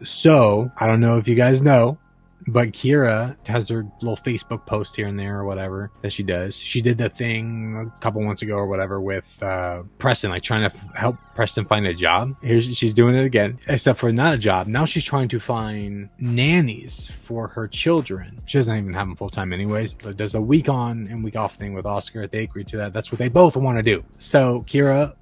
So I don't know if you guys know, but Kyra has her little Facebook post here and there or whatever that she does. She did the thing a couple months ago or whatever with Preston, like trying to help Preston find a job. She's doing it again, except for not a job. Now she's trying to find nannies for her children. She doesn't even have them full time anyways. So there's a week on and week off thing with Oscar. They agreed to that. That's what they both want to do. So Kyra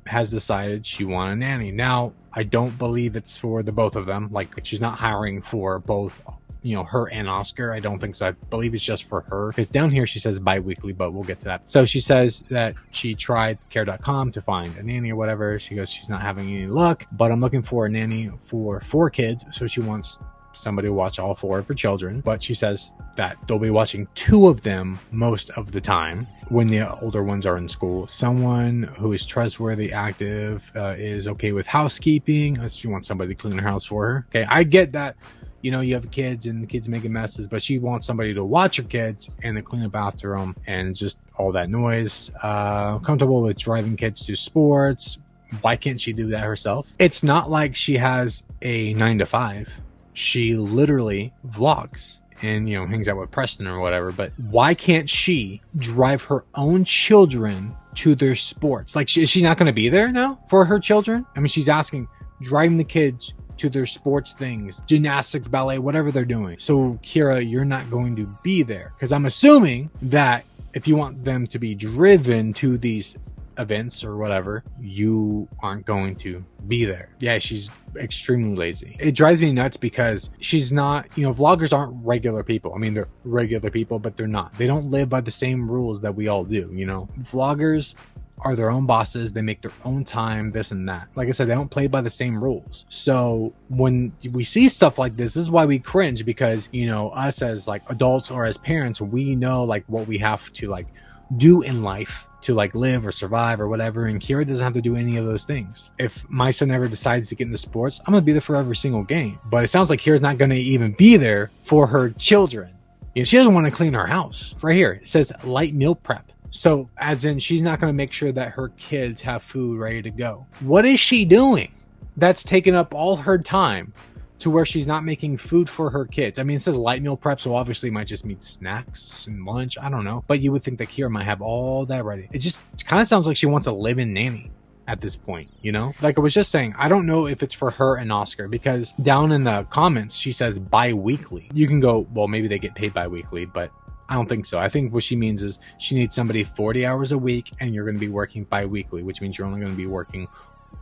has decided she wants a nanny. Now, I don't believe it's for the both of them. Like, she's not hiring for both, you know, her and Oscar. I don't think so. I believe it's just for her. Because down here she says bi-weekly, but we'll get to that. So she says that she tried care.com to find a nanny or whatever. She goes, she's not having any luck, but I'm looking for a nanny for 4 kids. So she wants somebody to watch all 4 of her children, but she says that they'll be watching 2 of them most of the time when the older ones are in school. Someone who is trustworthy, active, is okay with housekeeping. She wants somebody to clean her house for her. Okay, I get that. You know, you have kids and the kids making messes, but she wants somebody to watch her kids and to clean the bathroom and just all that noise. Comfortable with driving kids to sports. Why can't she do that herself? It's not like she has a 9 to 5. She literally vlogs and, you know, hangs out with Preston or whatever. But why can't she drive her own children to their sports? Like, is she not going to be there now for her children? I mean, she's asking, driving the kids to their sports things, gymnastics, ballet, whatever they're doing. So Kyra, you're not going to be there, because I'm assuming that if you want them to be driven to these events or whatever, you aren't going to be there. Yeah, she's extremely lazy. It drives me nuts because she's not, you know, vloggers aren't regular people. I mean, they're regular people, but they're not. They don't live by the same rules that we all do, you know. Vloggers are their own bosses. They make their own time, this and that. Like I said, they don't play by the same rules. So when we see stuff like this is why we cringe, because, you know, us as like adults or as parents, we know like what we have to like do in life to like live or survive or whatever, and Kyra doesn't have to do any of those things. If my son ever decides to get into sports, I'm gonna be there for every single game. But it sounds like Kyra's not gonna even be there for her children. You know, she doesn't want to clean her house. Right here it says light meal prep. So as in, she's not going to make sure that her kids have food ready to go. What is she doing that's taking up all her time to where she's not making food for her kids? I mean, it says light meal prep, so obviously it might just mean snacks and lunch. I don't know. But you would think that Kyra might have all that ready. It just kind of sounds like she wants a live-in nanny at this point, you know? Like I was just saying, I don't know if it's for her and Oscar, because down in the comments, she says bi-weekly. You can go, well, maybe they get paid bi-weekly, but I don't think so. I think what she means is she needs somebody 40 hours a week, and you're going to be working bi-weekly, which means you're only going to be working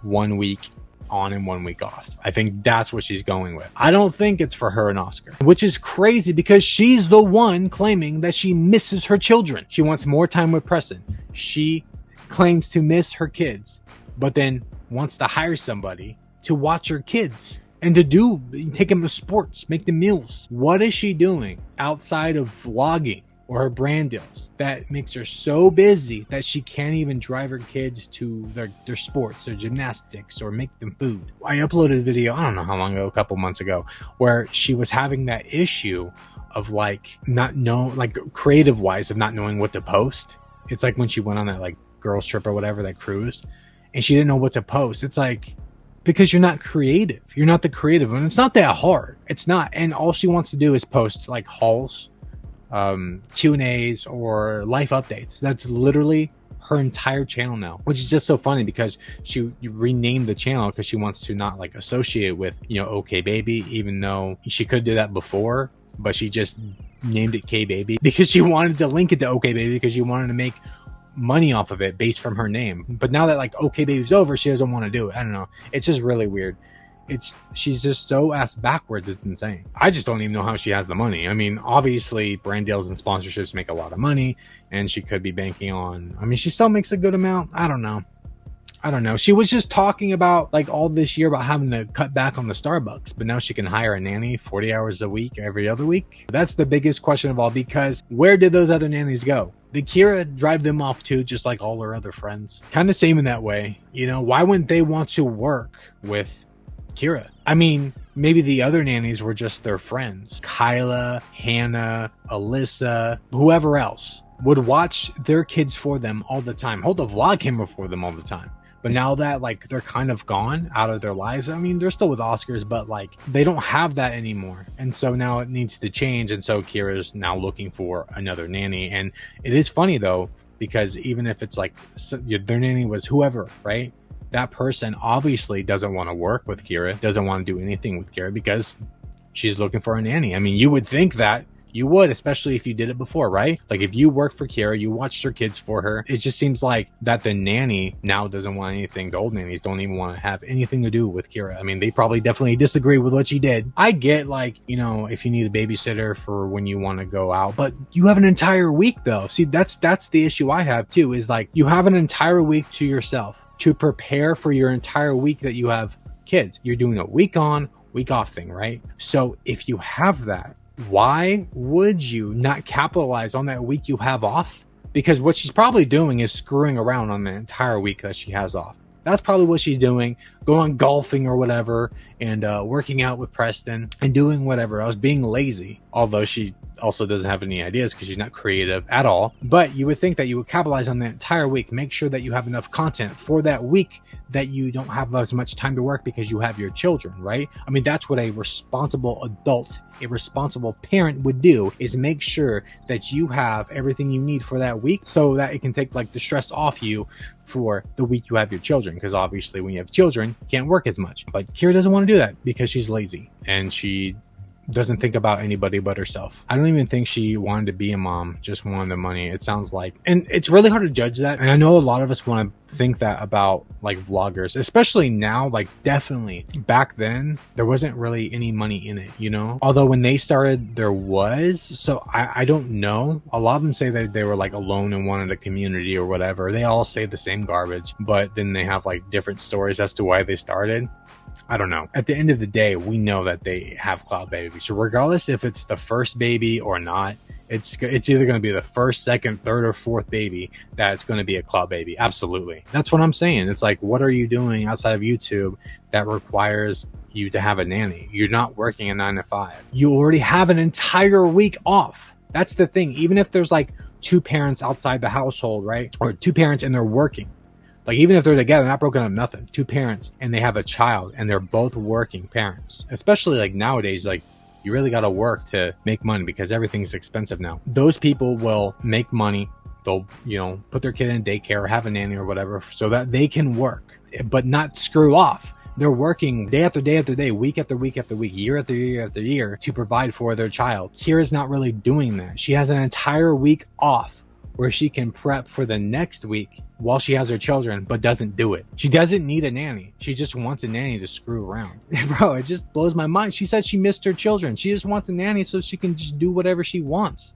1 week on and 1 week off. I think that's what she's going with. I don't think it's for her and Oscar, which is crazy because she's the one claiming that she misses her children. She wants more time with Preston. She claims to miss her kids, but then wants to hire somebody to watch her kids and to take them to sports, make the meals. What is she doing outside of vlogging or her brand deals that makes her so busy that she can't even drive her kids to their sports, their gymnastics, or make them food? I uploaded a video, I don't know how long ago, a couple months ago, where she was having that issue of like creative wise of not knowing what to post. It's like when she went on that like girls trip or whatever, that cruise, and she didn't know what to post. It's like, because you're not creative. You're not the creative. And it's not that hard. It's not. And all she wants to do is post like hauls, Q&As, or life updates. That's literally her entire channel now, which is just so funny because you renamed the channel because she wants to not like associate with, you know, okbaby, even though she could do that before, but she just named it K-Baby because she wanted to link it to okbaby because she wanted to make money off of it based from her name. But now that like okbaby's over, she doesn't want to do it. I don't know. It's just really weird. She's just so ass backwards. It's insane. I just don't even know how she has the money. I mean, obviously brand deals and sponsorships make a lot of money, and she could be banking on, I mean, she still makes a good amount. I don't know. She was just talking about like all this year about having to cut back on the Starbucks, but now she can hire a nanny 40 hours a week, every other week. That's the biggest question of all, because where did those other nannies go? Did Kyra drive them off too, just like all her other friends? Kind of same in that way. You know, why wouldn't they want to work with Kyra? I mean, maybe the other nannies were just their friends. Kyla, Hannah, Alyssa, whoever else would watch their kids for them all the time. Hold a vlog camera for them all the time. But now that like they're kind of gone out of their lives, I mean, they're still with Oscars, but like they don't have that anymore. And so now it needs to change. And so Kyra's now looking for another nanny. And it is funny though, because even if it's like their nanny was whoever, right? That person obviously doesn't want to work with Kyra, doesn't want to do anything with Kyra because she's looking for a nanny. I mean, you would think that you would, especially if you did it before, right? Like if you worked for Kyra, you watched her kids for her. It just seems like that the nanny now doesn't want anything. The old nannies don't even want to have anything to do with Kyra. I mean, they probably definitely disagree with what she did. I get like, you know, if you need a babysitter for when you want to go out, but you have an entire week though. See, that's the issue I have too, is like you have an entire week to yourself to prepare for your entire week that you have kids. You're doing a week on, week off thing, right? So if you have that, why would you not capitalize on that week you have off? Because what she's probably doing is screwing around on the entire week that she has off. That's probably what she's doing, going golfing or whatever, and working out with Preston and doing whatever else, being lazy. Although she also doesn't have any ideas because she's not creative at all. But you would think that you would capitalize on the entire week, make sure that you have enough content for that week that you don't have as much time to work because you have your children, right? I mean, that's what a responsible adult, a responsible parent would do, is make sure that you have everything you need for that week so that it can take like the stress off you for the week you have your children. Because obviously when you have children, you can't work as much. But Kyra doesn't want to do that because she's lazy and she doesn't think about anybody but herself. I don't even think she wanted to be a mom, just wanted the money, it sounds like. And it's really hard to judge that. And I know a lot of us want to think that about like vloggers, especially now. Like definitely back then, there wasn't really any money in it, you know? Although when they started, there was. So I don't know. A lot of them say that they were like alone and wanted a community or whatever. They all say the same garbage, but then they have like different stories as to why they started. I don't know. At the end of the day, we know that they have cloud babies. So regardless if it's the first baby or not, it's either going to be the first, second, third, or fourth baby that's going to be a cloud baby. Absolutely. That's what I'm saying. It's like, what are you doing outside of YouTube that requires you to have a nanny? You're not working a 9 to 5. You already have an entire week off. That's the thing. Even if there's like two parents outside the household, right? Or two parents and they're working. Like even if they're together, not broken up, nothing, two parents and they have a child and they're both working parents, especially like nowadays, like you really got to work to make money because everything's expensive now. Those people will make money. They'll, you know, put their kid in daycare or have a nanny or whatever so that they can work, but not screw off. They're working day after day after day, week after week after week, year after year after year to provide for their child. Kyra's not really doing that. She has an entire week off where she can prep for the next week while she has her children, but doesn't do it. She doesn't need a nanny. She just wants a nanny to screw around. Bro, it just blows my mind. She said she missed her children. She just wants a nanny so she can just do whatever she wants.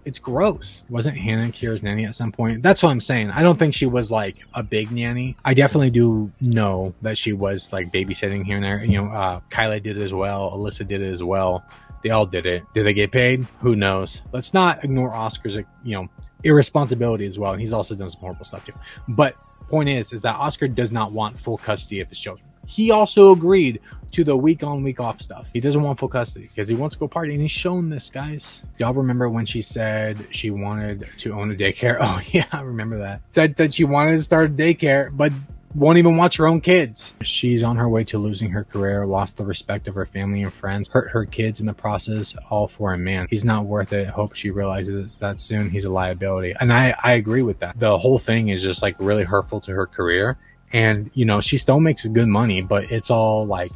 It's gross. Wasn't Hannah Kyra's nanny at some point? That's what I'm saying. I don't think she was like a big nanny. I definitely do know that she was like babysitting here and there. You know, Kyla did it as well. Alyssa did it as well. They all did it. Did they get paid? Who knows? Let's not ignore Oscar's, you know, irresponsibility as well, and he's also done some horrible stuff too. But point is that Oscar does not want full custody of his children. He also agreed to the week on, week off stuff. He doesn't want full custody because he wants to go party, and he's shown this, guys. Y'all remember when she said she wanted to own a daycare? Oh yeah, I remember that. Said that she wanted to start a daycare, but won't even watch her own kids. She's on her way to losing her career, lost the respect of her family and friends, hurt her kids in the process, all for a man. He's not worth it. Hope she realizes that soon. He's a liability. And I agree with that. The whole thing is just like really hurtful to her career. And, you know, she still makes good money, but it's all like,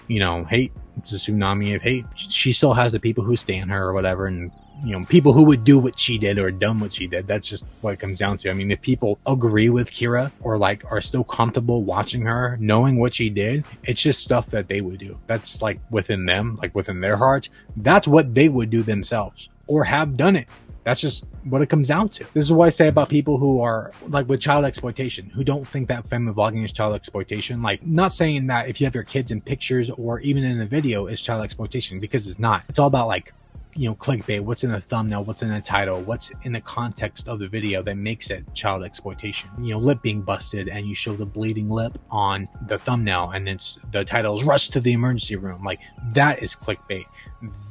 you know, hate. It's a tsunami of hate. She still has the people who stan her or whatever, and you know, people who would do what she did or done what she did. That's just what it comes down to. I mean, if people agree with Kyra or like are still comfortable watching her, knowing what she did, it's just stuff that they would do. That's like within them, like within their hearts. That's what they would do themselves or have done it. That's just what it comes down to. This is what I say about people who are like with child exploitation, who don't think that family vlogging is child exploitation. Like, not saying that if you have your kids in pictures or even in a video is child exploitation, because it's not. It's all about like clickbait, what's in the thumbnail, what's in the title, what's in the context of the video that makes it child exploitation. Lip being busted, and you show the bleeding lip on the thumbnail, and it's the title is "Rush to the Emergency Room." Like, that is clickbait.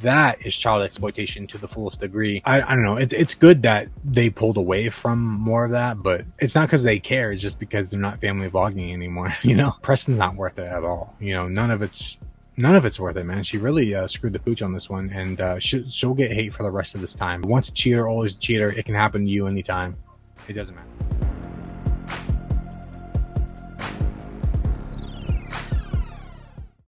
That is child exploitation to the fullest degree. I don't know. It's good that they pulled away from more of that, but it's not because they care. It's just because they're not family vlogging anymore. Preston's not worth it at all. None of it's worth it, man. She really screwed the pooch on this one, and she'll get hate for the rest of this time. Once a cheater, always a cheater. It can happen to you anytime. It doesn't matter.